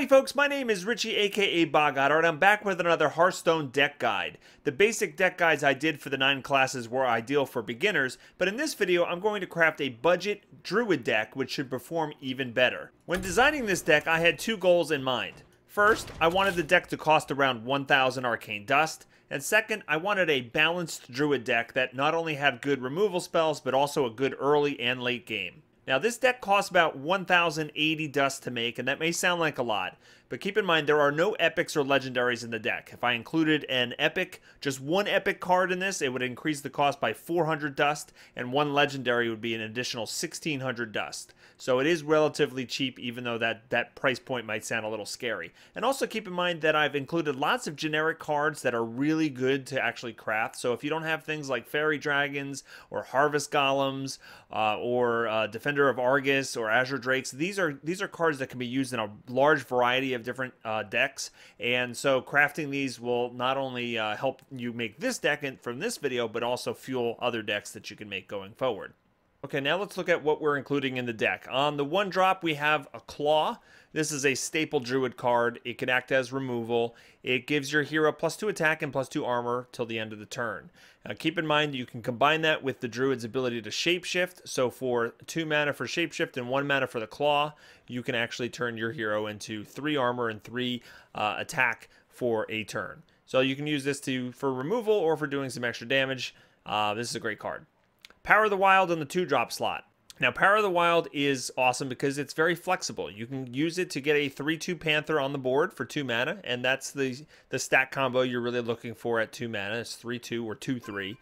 Howdy folks, my name is Richie aka Otter, and I'm back with another Hearthstone deck guide. The basic deck guides I did for the 9 classes were ideal for beginners, but in this video I'm going to craft a budget Druid deck which should perform even better. When designing this deck I had 2 goals in mind. First, I wanted the deck to cost around 1,000 arcane dust, and second, I wanted a balanced Druid deck that not only had good removal spells but also a good early and late game. Now this deck costs about 1,080 dust to make, and that may sound like a lot, but keep in mind there are no epics or legendaries in the deck. If I included an epic, just one epic card in this, it would increase the cost by 400 dust, and one legendary would be an additional 1,600 dust. So it is relatively cheap, even though that price point might sound a little scary. And also keep in mind that I've included lots of generic cards that are really good to actually craft. So if you don't have things like Fairy Dragons, or Harvest Golems, or Defender of Argus, or Azure Drakes, these are cards that can be used in a large variety of different decks. And so crafting these will not only help you make this deck from this video, but also fuel other decks that you can make going forward. Okay, now let's look at what we're including in the deck. On the 1 drop, we have a Claw. This is a staple Druid card. It can act as removal. It gives your hero +2 attack and +2 armor till the end of the turn. Now, keep in mind you can combine that with the Druid's ability to shapeshift. So for 2 mana for shapeshift and 1 mana for the Claw, you can actually turn your hero into 3 armor and 3 attack for a turn. So you can use this for removal or for doing some extra damage. This is a great card. Power of the Wild on the 2 drop slot. Now, Power of the Wild is awesome because it's very flexible. You can use it to get a 3/2 Panther on the board for 2 mana, and that's the stat combo you're really looking for at 2 mana. It's 3/2 or 2/3.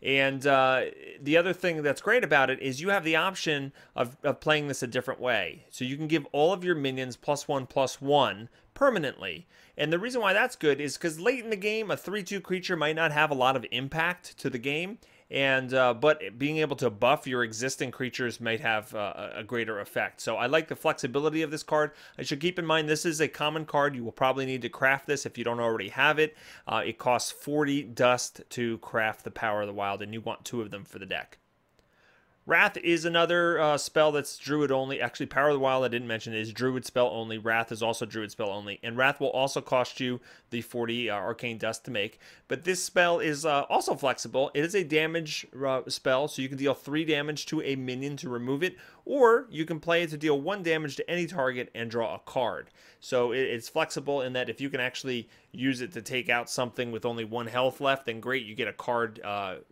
The other thing that's great about it is you have the option of playing this a different way. So you can give all of your minions +1/+1 permanently. And the reason why that's good is because late in the game, a 3/2 creature might not have a lot of impact to the game. But being able to buff your existing creatures might have a greater effect. So I like the flexibility of this card. I should keep in mind this is a common card. You will probably need to craft this if you don't already have it. It costs 40 dust to craft the Power of the Wild, and you want 2 of them for the deck. Wrath is another spell that's Druid only. Actually, Power of the Wild, I didn't mention, is Druid spell only. Wrath is also Druid spell only. And Wrath will also cost you the 40 arcane dust to make. But this spell is also flexible. It is a damage spell, so you can deal 3 damage to a minion to remove it. Or you can play it to deal 1 damage to any target and draw a card. So it's flexible in that if you can actually use it to take out something with only 1 health left, then great, you get a card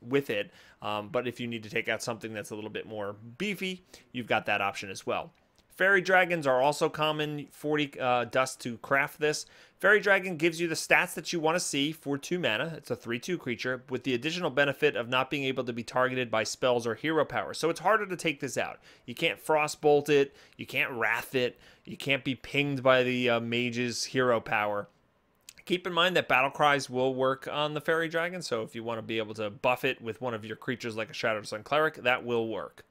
with it. But if you need to take out something that's a little bit more beefy, you've got that option as well. Fairy Dragons are also common, 40 dust to craft this. Fairy Dragon gives you the stats that you want to see for 2 mana. It's a 3/2 creature with the additional benefit of not being able to be targeted by spells or hero power. So it's harder to take this out. You can't Frostbolt it, you can't Wrath it, you can't be pinged by the mage's hero power. Keep in mind that battle cries will work on the Fairy Dragon, so if you want to be able to buff it with one of your creatures like a Shadowed Sun Cleric, that will work.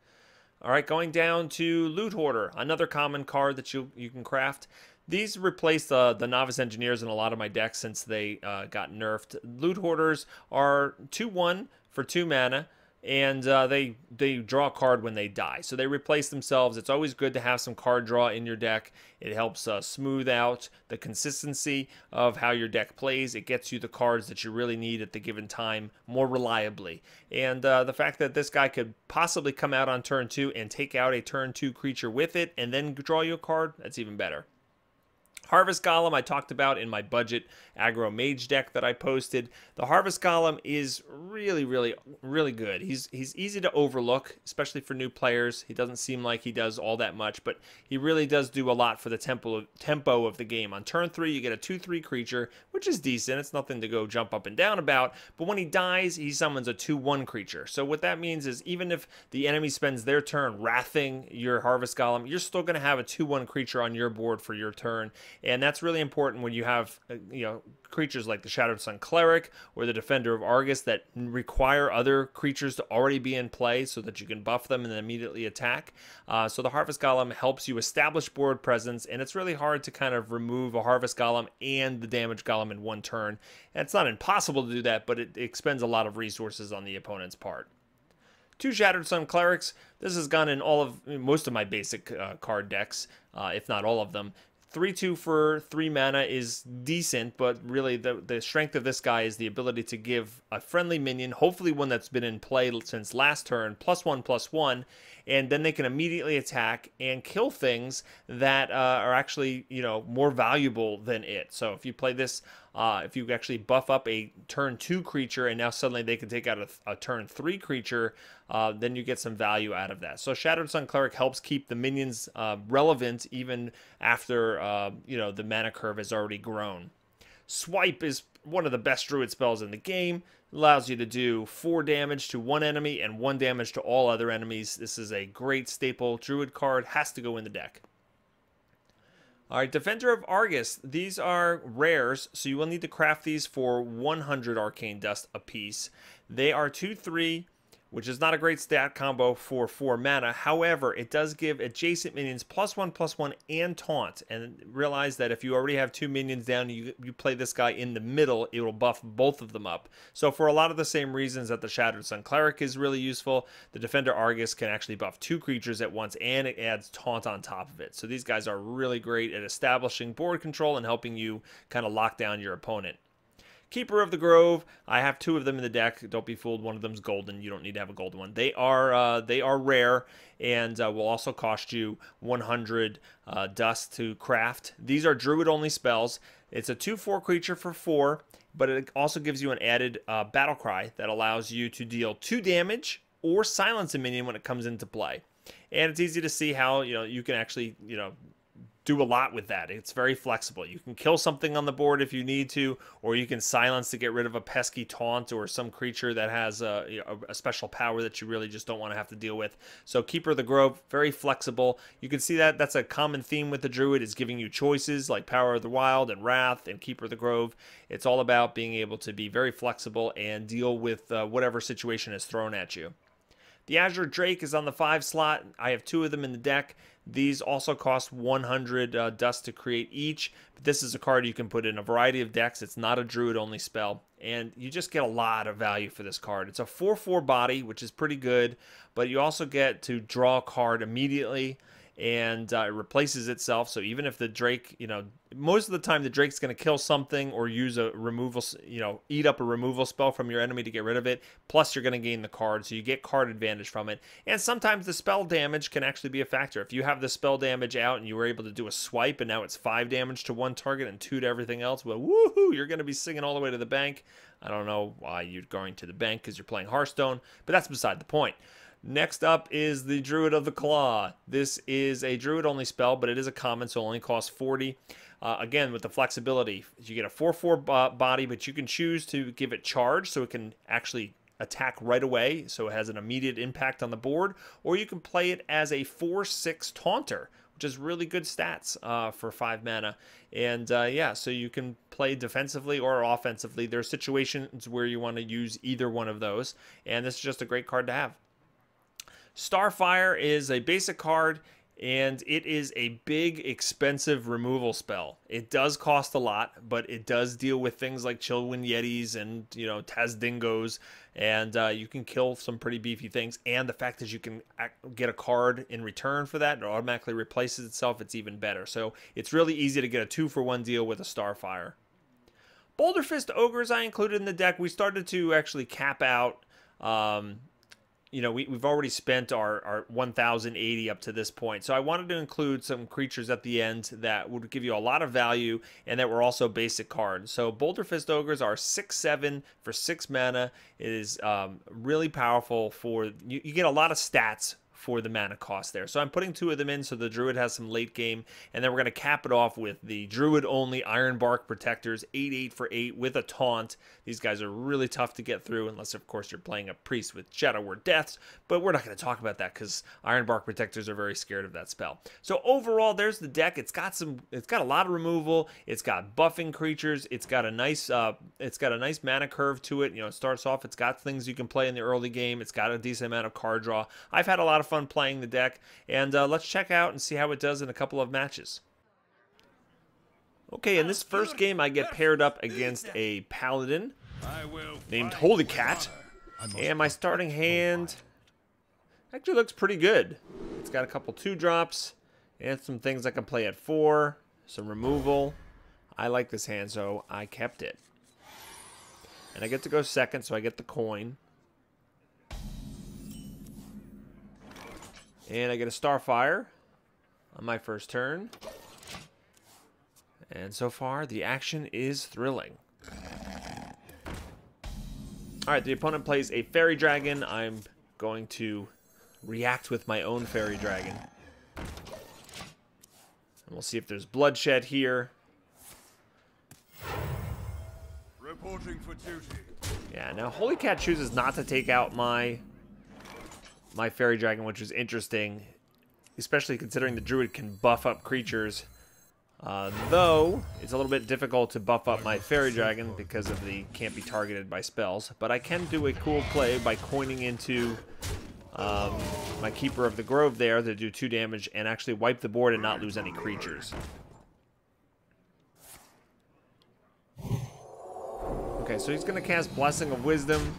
Alright, going down to Loot Hoarder, another common card that you can craft. These replace the Novice Engineers in a lot of my decks since they got nerfed. Loot Hoarders are 2/1 for 2 mana, and they draw a card when they die. So they replace themselves. It's always good to have some card draw in your deck. It helps smooth out the consistency of how your deck plays. It gets you the cards that you really need at the given time more reliably. And the fact that this guy could possibly come out on turn 2 and take out a turn 2 creature with it and then draw you a card, that's even better. Harvest Golem I talked about in my budget aggro mage deck that I posted. The Harvest Golem is really, really, really good. He's easy to overlook, especially for new players. He doesn't seem like he does all that much, but he really does do a lot for the tempo of the game. On turn 3, you get a 2/3 creature, which is decent. It's nothing to go jump up and down about, but when he dies, he summons a 2/1 creature. So what that means is even if the enemy spends their turn wrathing your Harvest Golem, you're still going to have a 2/1 creature on your board for your turn. And that's really important when you have creatures like the Shadowed Sun Cleric or the Defender of Argus that require other creatures to already be in play so that you can buff them and then immediately attack. So the Harvest Golem helps you establish board presence, and it's really hard to kind of remove a Harvest Golem and the Damage Golem in 1 turn. And it's not impossible to do that, but it expends a lot of resources on the opponent's part. 2 Shattered Sun Clerics. This has gone in most of my basic card decks, if not all of them. 3/2 for 3 mana is decent, but really the strength of this guy is the ability to give a friendly minion, hopefully one that's been in play since last turn, +1/+1, and then they can immediately attack and kill things that are actually, you know, more valuable than it. So if you play this, if you actually buff up a turn 2 creature and now suddenly they can take out a turn 3 creature, then you get some value out of that. So Shattered Sun Cleric helps keep the minions relevant even after you know, the mana curve has already grown. Swipe is one of the best Druid spells in the game. It allows you to do 4 damage to one enemy and 1 damage to all other enemies. This is a great staple Druid card. Has to go in the deck. All right, Defender of Argus. These are rares, so you will need to craft these for 100 arcane dust apiece. They are 2/3, which is not a great stat combo for 4 mana. However, it does give adjacent minions +1/+1 and taunt. And realize that if you already have 2 minions down, you play this guy in the middle, it will buff both of them up. So for a lot of the same reasons that the Shattered Sun Cleric is really useful, the Defender Argus can actually buff 2 creatures at once, and it adds taunt on top of it. So these guys are really great at establishing board control and helping you kind of lock down your opponent. Keeper of the Grove, I have 2 of them in the deck. Don't be fooled, one of them's golden. You don't need to have a golden one. They are rare and will also cost you 100 dust to craft. These are Druid-only spells. It's a 2/4 creature for 4, but it also gives you an added battle cry that allows you to deal 2 damage or silence a minion when it comes into play. And it's easy to see how, you know, you can actually, you know, do a lot with that. It's very flexible. You can kill something on the board if you need to, or you can silence to get rid of a pesky taunt or some creature that has a special power that you really just don't want to have to deal with. So Keeper of the Grove, very flexible. You can see that that's a common theme with the Druid, is giving you choices like Power of the Wild and Wrath and Keeper of the Grove. It's all about being able to be very flexible and deal with whatever situation is thrown at you. The Azure Drake is on the 5 slot. I have 2 of them in the deck. These also cost 100 dust to create each. But this is a card you can put in a variety of decks. It's not a Druid-only spell. And you just get a lot of value for this card. It's a 4/4 body, which is pretty good. But you also get to draw a card immediately. And it replaces itself. So even if the Drake, you know, most of the time the Drake's going to kill something or use a removal, you know, eat up a removal spell from your enemy to get rid of it. Plus you're going to gain the card, so you get card advantage from it. And sometimes the spell damage can actually be a factor. If you have the spell damage out and you were able to do a swipe and now it's 5 damage to one target and 2 to everything else, well, woohoo, you're going to be singing all the way to the bank. I don't know why you're going to the bank because you're playing Hearthstone, but that's beside the point. Next up is the Druid of the Claw. This is a Druid-only spell, but it is a common, so it only costs 40. Again, with the flexibility, you get a 4/4 body, but you can choose to give it charge, so it can actually attack right away, so it has an immediate impact on the board, or you can play it as a 4/6 Taunter, which is really good stats for 5 mana. And yeah, so you can play defensively or offensively. There are situations where you want to use either one of those, and this is just a great card to have. Starfire is a basic card, and it is a big, expensive removal spell. It does cost a lot, but it does deal with things like Chillwind Yetis and, you know, Tazdingos, and you can kill some pretty beefy things. And the fact that you can get a card in return for that, and it automatically replaces itself, it's even better. So it's really easy to get a 2-for-1 deal with a Starfire. Boulder Fist Ogres I included in the deck. We started to actually cap out... you know, we've already spent our 1,080 up to this point. So I wanted to include some creatures at the end that would give you a lot of value and that were also basic cards. So Boulder Fist Ogres are 6/7 for 6 mana. It is really powerful for... You get a lot of stats for the mana cost there. So I'm putting 2 of them in so the Druid has some late game, and then we're going to cap it off with the Druid-only Ironbark Protectors, 8/8 for 8 with a taunt. These guys are really tough to get through, unless, of course, you're playing a priest with Shadow Word Deaths, but we're not going to talk about that because Ironbark Protectors are very scared of that spell. So overall, there's the deck. It's got a lot of removal. It's got buffing creatures. It's got a nice mana curve to it. You know, it starts off, it's got things you can play in the early game. It's got a decent amount of card draw. I've had a lot of fun playing the deck, and let's check out and see how it does in a couple of matches. Okay, in this first game I get paired up against a paladin named Holy Cat, and my starting hand actually looks pretty good. It's got a couple 2-drops and some things I can play at 4, some removal. I like this hand, so I kept it. And I get to go second, so I get the coin. And I get a Starfire on my first turn. And so far, the action is thrilling. Alright, the opponent plays a Fairy Dragon. I'm going to react with my own Fairy Dragon. And we'll see if there's bloodshed here. Reporting for duty. Yeah, now Holy Cat chooses not to take out my Fairy Dragon, which is interesting. Especially considering the Druid can buff up creatures. Though, it's a little bit difficult to buff up my Fairy Dragon because of the can't be targeted by spells. But I can do a cool play by coining into my Keeper of the Grove there to do 2 damage and actually wipe the board and not lose any creatures. Okay, so he's going to cast Blessing of Wisdom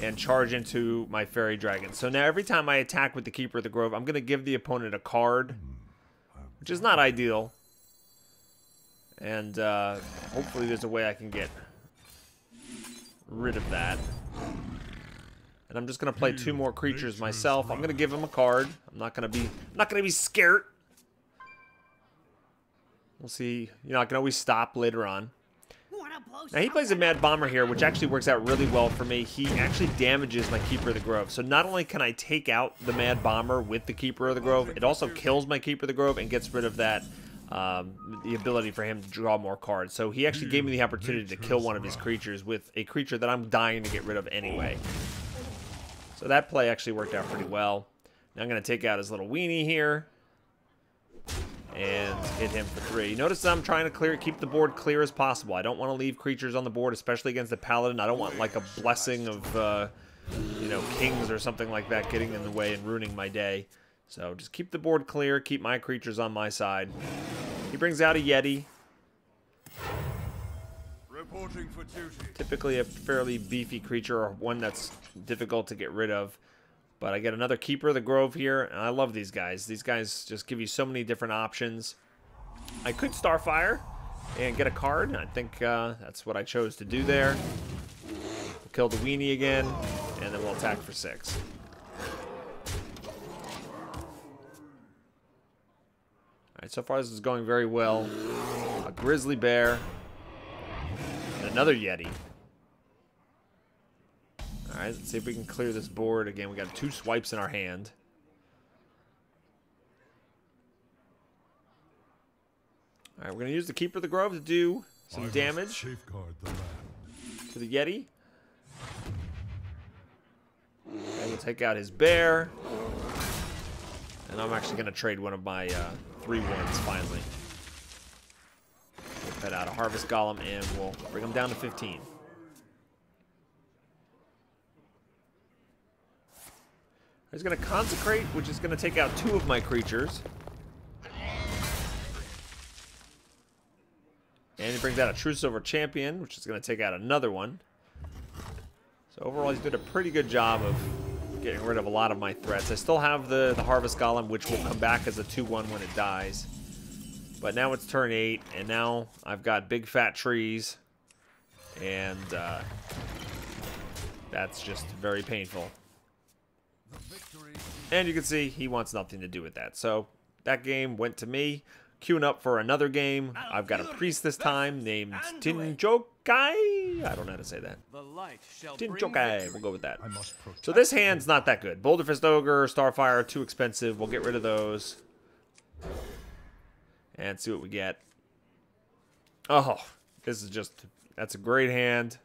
and charge into my Fairy Dragon. So now every time I attack with the Keeper of the Grove, I'm going to give the opponent a card, which is not ideal. And hopefully there's a way I can get rid of that. And I'm just going to play 2 more creatures myself. I'm going to give him a card. I'm not going to be scared. We'll see. You know, I can always stop later on. Now he plays a Mad Bomber here, which actually works out really well for me. He actually damages my Keeper of the Grove. So not only can I take out the Mad Bomber with the Keeper of the Grove, it also kills my Keeper of the Grove and gets rid of that, the ability for him to draw more cards. So he actually gave me the opportunity to kill one of his creatures with a creature that I'm dying to get rid of anyway. So that play actually worked out pretty well. Now I'm going to take out his little weenie here and hit him for 3. Notice that I'm trying to keep the board clear as possible. I don't want to leave creatures on the board, especially against the Paladin. I don't want like a blessing of, you know, kings or something like that getting in the way and ruining my day. So just keep the board clear, keep my creatures on my side. He brings out a Yeti. Reporting for duty. Typically a fairly beefy creature, or one that's difficult to get rid of. But I get another Keeper of the Grove here, and I love these guys. These guys just give you so many different options. I could Starfire and get a card. I think that's what I chose to do there. We'll kill the weenie again, and then we'll attack for 6. Alright, so far this is going very well. A Grizzly Bear. And another Yeti. Alright, let's see if we can clear this board. Again, we got 2 swipes in our hand. Alright, we're going to use the Keeper of the Grove to do some damage to the Yeti. And we'll take out his bear. And I'm actually going to trade one of my 3/1s finally. We'll put out a Harvest Golem and we'll bring him down to 15. He's going to Consecrate, which is going to take out 2 of my creatures. And he brings out a True Silver Champion, which is going to take out another one. So overall, he's did a pretty good job of getting rid of a lot of my threats. I still have the Harvest Golem, which will come back as a 2/1 when it dies. But now it's turn 8, and now I've got big fat trees. And that's just very painful. And you can see he wants nothing to do with that. So that game went to me. Queuing up for another game. I've got a priest this time named Tinjokai. I don't know how to say that. Tinjokai. We'll go with that. So this hand's not that good. Boulder Fist Ogre, Starfire, too expensive. We'll get rid of those. And see what we get. Oh, this is just... That's a great hand.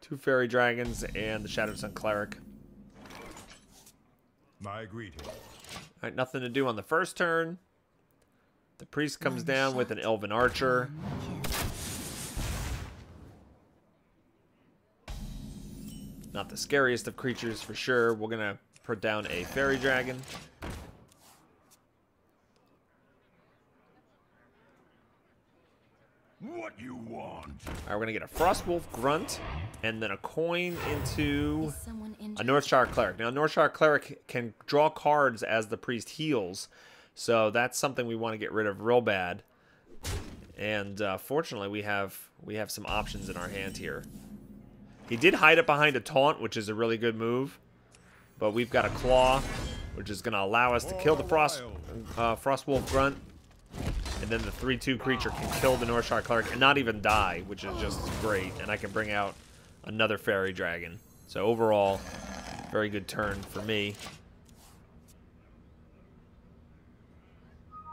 2 Fairy Dragons and the Shattered Sun Cleric. My greeting. Alright, nothing to do on the first turn. The priest comes down with an Elven Archer. Not the scariest of creatures for sure. We're going to put down a Fairy Dragon. What you want? Alright, we're going to get a Frostwolf Grunt and then a coin into a Northshire Cleric. Now, Northshire Cleric can draw cards as the priest heals. So that's something we want to get rid of real bad. And fortunately, we have some options in our hand here. He did hide it behind a taunt, which is a really good move. But we've got a claw, which is going to allow us to kill the Frostwolf Grunt. And then the 3/2 creature can kill the Northshire Cleric and not even die, which is just great. And I can bring out another Fairy Dragon. So overall, very good turn for me.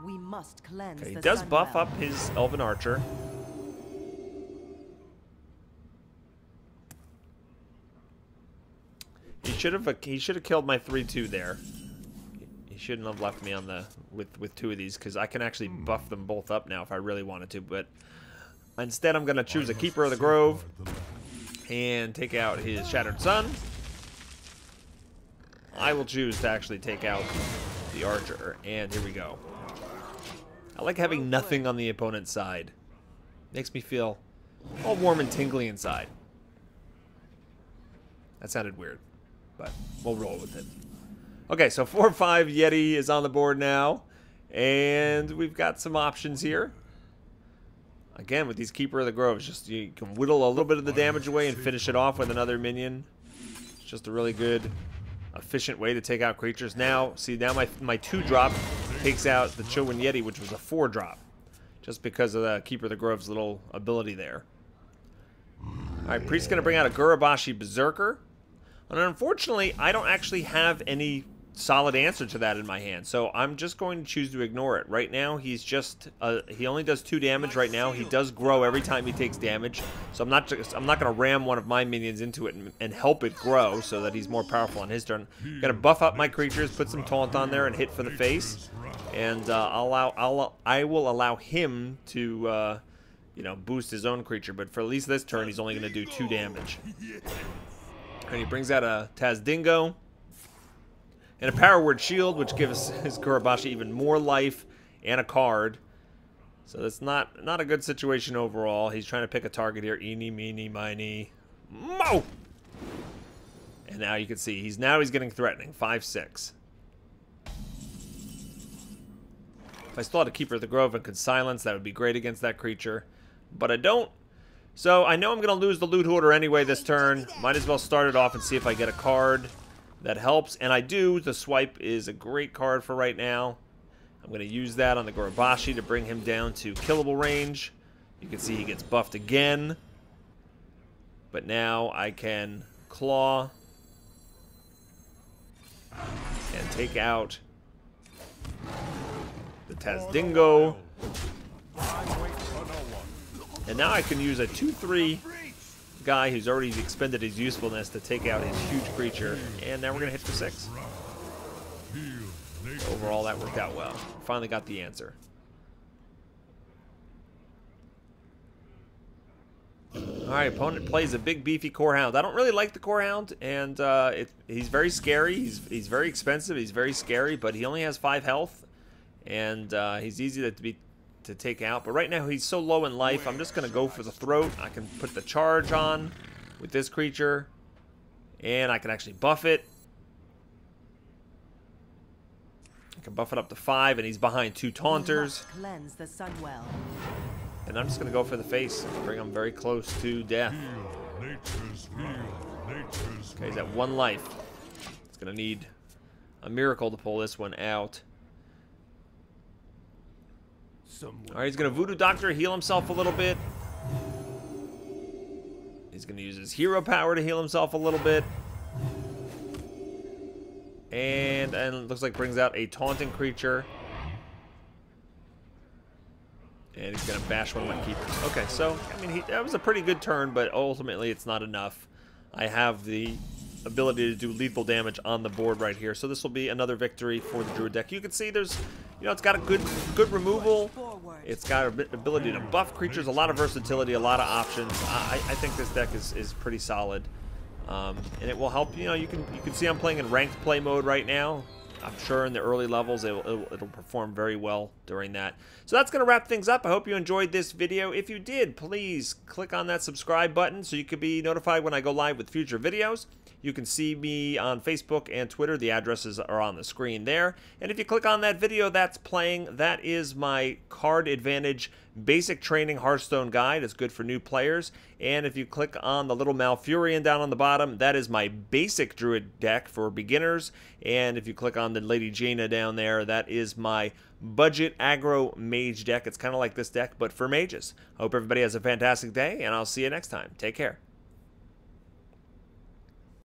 We must cleanse Okay, he the does buff Sunwell. up his Elven Archer. He should have killed my 3/2 there. He shouldn't have left me on the with two of these, because I can actually buff them both up now if I really wanted to. But instead, I'm going to choose a Keeper of the Grove and take out his Shattered Sun. I will choose to actually take out the Archer, and here we go. I like having nothing on the opponent's side. Makes me feel all warm and tingly inside. That sounded weird, but we'll roll with it. Okay, so 4/5 Yeti is on the board now, and we've got some options here. Again, with these Keeper of the Groves, just you can whittle a little bit of the damage away and finish it off with another minion. It's just a really good, efficient way to take out creatures. Now, see, now my 2-drop takes out the Chillwind Yeti, which was a 4-drop, just because of the Keeper of the Grove's little ability there. Alright, Priest's going to bring out a Gurabashi Berserker. And unfortunately, I don't actually have any solid answer to that in my hand, so I'm just going to choose to ignore it. Right now, he's just he only does 2 damage right now. He does grow every time he takes damage, so I'm not going to ram one of my minions into it and help it grow so that he's more powerful on his turn. I'm going to buff up my creatures, put some taunt on there, and hit for the face, and I will allow him to you know, boost his own creature. But for at least this turn, he's only going to do 2 damage. And he brings out a Tazdingo and a Power Word Shield, which gives his Gurabashi even more life and a card. So that's not a good situation overall. He's trying to pick a target here. Eeny, meeny, miny, mo! And now you can see he's getting threatening. 5/6. If I still had a Keeper of the Grove and could silence, that would be great against that creature. But I don't. So I know I'm going to lose the Loot Hoarder anyway this turn. Might as well start it off and see if I get a card that helps. And I do. The Swipe is a great card for right now. I'm going to use that on the Gurabashi to bring him down to killable range. You can see he gets buffed again. But now I can claw and take out the Tazdingo. And now I can use a 2/3 guy who's already expended his usefulness to take out his huge creature. And now we're going to hit for 6. Overall, that worked out well. Finally got the answer. Alright, opponent plays a big beefy Core Hound. I don't really like the Core Hound, and he's very scary. He's very expensive. He's very scary, but he only has 5 health. And he's easy to take out. But right now he's so low in life, I'm just going to go for the throat. I can put the charge on with this creature, and I can actually buff it. I can buff it up to 5, and he's behind 2 taunters. Cleanse the Sunwell. And I'm just going to go for the face, bring him very close to death. Okay, he's at 1 life. It's going to need a miracle to pull this one out. Alright, he's going to Voodoo Doctor, heal himself a little bit. He's going to use his hero power to heal himself a little bit. And it looks like brings out a taunting creature. And he's going to bash one of my keepers. Okay, so, I mean, that was a pretty good turn, but ultimately it's not enough. I have the ability to do lethal damage on the board right here. So this will be another victory for the Druid deck. You can see there's, you know, it's got a good removal. It's got an ability to buff creatures, a lot of versatility, a lot of options. I think this deck is pretty solid. And it will help, you know, you can see I'm playing in ranked play mode right now. I'm sure in the early levels it'll perform very well during that. So that's going to wrap things up. I hope you enjoyed this video. If you did, please click on that subscribe button so you can be notified when I go live with future videos. You can see me on Facebook and Twitter. The addresses are on the screen there. And if you click on that video that's playing, that is my Card Advantage Basic Training Hearthstone Guide. It's good for new players. And if you click on the little Malfurion down on the bottom, that is my basic Druid deck for beginners. And if you click on the Lady Jaina down there, that is my budget aggro mage deck. It's kind of like this deck, but for mages. I hope everybody has a fantastic day, and I'll see you next time. Take care.